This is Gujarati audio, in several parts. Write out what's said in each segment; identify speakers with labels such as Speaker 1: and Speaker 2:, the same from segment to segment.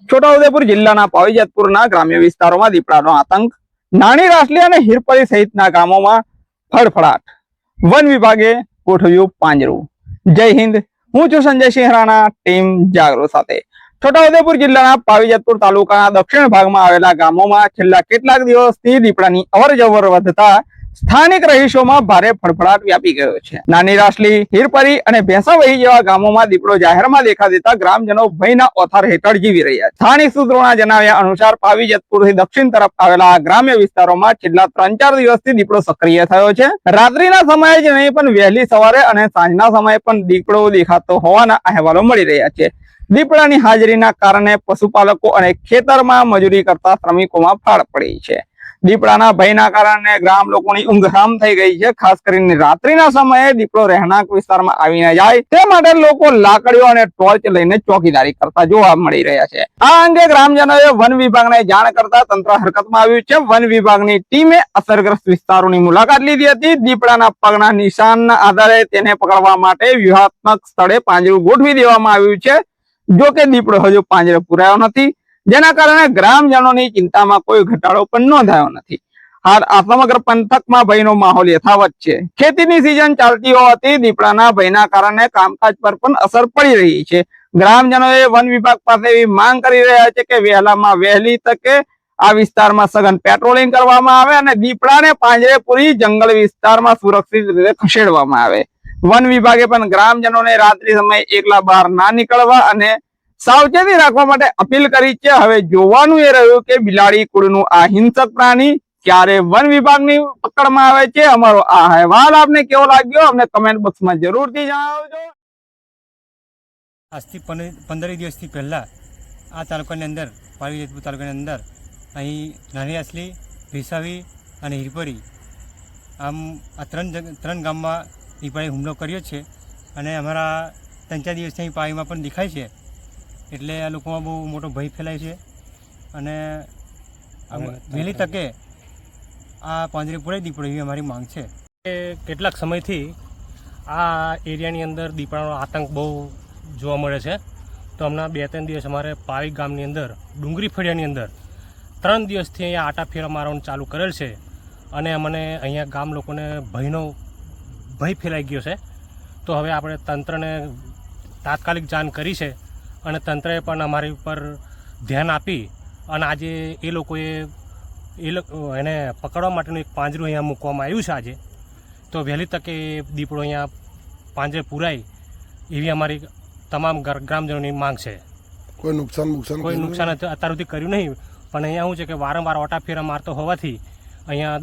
Speaker 1: છોટાઉદેપુર જિલ્લાના પાવીજતપુરના ગ્રામ્ય વિસ્તારોમાં દીપડાનો આતંક, નાની રાસલી અને હિરપરી સહિતના ગામોમાં ફળફળાટ. વન વિભાગે ગોઠવ્યું પાંજરું. જય હિન્દ, હું છું સંજય સિંહ રાણા, ટીમ જાગૃત સાથે. છોટાઉદેપુર જિલ્લાના પાવીજતપુર તાલુકાના દક્ષિણ ભાગમાં આવેલા ગામોમાં છેલ્લા કેટલાક દિવસથી દીપડાની અવરજવર વધતા સ્થાનિક રહીશોમાં ભારે ફળફળાટ વ્યાપી ગયો છે. નાની રાસલી, હિરપરી અને ભેંસાવહી જેવા ગામોમાં દીપડો જાહેરમાં દેખા દેતા ગ્રામજનો ભયના ઓથાર હેઠળ જીવી રહ્યા છે. સ્થાનિક સૂત્રોના જણાવ્યા અનુસાર પાવીજતપુરથી દક્ષિણ તરફ આવેલા આ ગ્રામ્ય વિસ્તારોમાં છેલ્લા 3-4 દિવસથી દીપડો સક્રિય થયો છે. રાત્રિના સમયે જ નહીં પણ વહેલી સવારે અને સાંજના સમયે પણ દીપડો દેખાતો હોવાના અહેવાલો મળી રહ્યા છે. દીપડાની હાજરીના કારણે પશુપાલકો અને ખેતરમાં મજૂરી કરતા શ્રમિકોમાં ફાળ પડી છે. દીપડાના ભયના કારણે ગ્રામ લોકોની ઊંઘ હરામ થઈ ગઈ છે. ખાસ કરીને રાત્રિના સમયે દીપડો રહેણાંક વિસ્તારમાં આવી ન જાય તે માટે લોકો લાકડીઓ અને ટોર્ચ લઈને ચોકીદારી કરતા જોવા મળી રહ્યા છે. આ અંગે ગ્રામજનોએ વન વિભાગને જાણ કરતા તંત્ર હરકતમાં આવ્યું છે. વન વિભાગની ટીમે અસરગ્રસ્ત વિસ્તારોની મુલાકાત લીધી હતી. દીપડાના પગના નિશાનના આધારે તેને પકડવા માટે વ્યૂહાત્મક સ્થળે પાંજરું ગોઠવી દેવામાં આવ્યું છે. જો કે દીપડો હજુ પાંજરે પુરાયો નથી, જેના કારણે ગ્રામજનોની ચિંતામાં કોઈ ઘટાડો પણ નોંધાયો નથી. હાલ આ સમગ્ર પંથકમાં ભયનો માહોલ યથાવત છે. ખેતીની સિઝન ચાલતી હોવાથી દીપડાના ભયના કારણે કામકાજ પર પણ અસર પડી રહી છે. ગ્રામજનોએ વન વિભાગ પાસે એવી માંગ કરી રહ્યા છે કે વહેલામાં વહેલી તકે આ વિસ્તારમાં સઘન પેટ્રોલિંગ કરવામાં આવે અને દીપડાને પાંજરે પૂરી જંગલ વિસ્તારમાં સુરક્ષિત રીતે ખસેડવામાં આવે. વન વિભાગે પણ ગ્રામજનોને રાત્રિ સમયે એકલા બહાર ના નીકળવા અને સાવચેતી રાખવા માટે અપીલ કરી છે. હવે જોવાનું એ રહ્યું કે બિલાડી કુળનું આ હિંસક પ્રાણી ક્યારે વન વિભાગની પકડમાં આવે છે. અમારો આ અહેવાલ આપને કેવો લાગ્યો અમને કમેન્ટ બોક્સમાં જરૂરથી જણાવજો.
Speaker 2: આજથી 15 દિવસથી પહેલા આ તાલુકાની અંદર, પાવીજતપુર તાલુકાની અંદર અહીં નાની રાસલી, ભેંસાવહી અને હિરપરી આમ આ ત્રણ ગામમાં દીપડાએ હુમલો કર્યો છે અને અમારા 3-4 દિવસથી અહીં પાવીમાં પણ દેખાય છે. એટલે આ લોકોમાં બહુ મોટો ભય ફેલાય છે અને વહેલી તકે આ પાંજરે પૂરાઈ દીપડો એવી અમારી માંગ છે. કેટલાક સમયથી આ એરિયાની અંદર દીપડાનો આતંક બહુ જોવા મળે છે. તો હમણાં 2-3 દિવસ અમારે પાવી ગામની અંદર ડુંગરી ફળિયાની અંદર 3 દિવસથી અહીંયા આટા ફેરા મારવાનું ચાલુ કરેલ છે અને મને અહીંયા ગામ લોકોને ભય ફેલાઈ ગયો છે. તો હવે આપણે તંત્રને તાત્કાલિક જાણ કરી છે અને તંત્રએ પણ અમારી ઉપર ધ્યાન આપી અને આજે એ લોકોએ એને પકડવા માટેનું એક પાંજરું અહીંયા મૂકવામાં આવ્યું છે આજે. તો વહેલી તકે દીપડો અહીંયા પાંજરે પૂરાય એવી અમારી તમામ ગ્રામજનોની માંગ છે.
Speaker 3: કોઈ નુકસાન
Speaker 2: અત્યાર સુધી કર્યું નહીં, પણ અહીંયા શું છે કે વારંવાર ઓટા ફેરા મારતો હોવાથી અહીંયા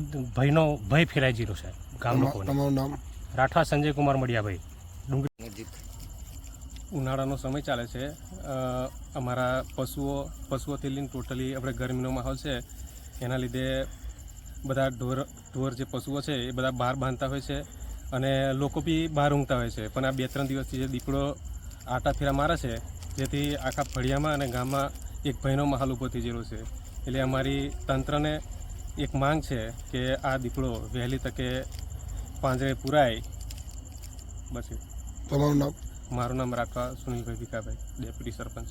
Speaker 2: ભય ફેલાઈ ગયેલો છે ગામ લોકોને.
Speaker 3: તમારું નામ?
Speaker 2: રાઠવા સંજય કુમાર મડિયાભાઈ,
Speaker 4: ડુંગરી. ઉનાળાનો સમય ચાલે છે. અમારા પશુઓથી લઈને ટોટલી આપણે ગરમીનો માહોલ છે, એના લીધે બધા ઢોર જે પશુઓ છે એ બધા બહાર બાંધતા હોય છે અને લોકો બી બહાર ઊંઘતા હોય છે. પણ આ 2-3 દિવસથી જે દીપડો આટા ફેરા મારે છે જેથી આખા ફળિયામાં અને ગામમાં એક ભયનો માહોલ ઊભો થઈ ગયેલો છે. એટલે અમારી તંત્રને એક માંગ છે કે આ દીપડો વહેલી તકે પાંજરે પુરાય. બસ.
Speaker 3: તમારું નામ?
Speaker 4: મારું નામ રાઠવા સુનિલભાઈ ભીખાભાઈ, ડેપ્યુટી સરપંચ.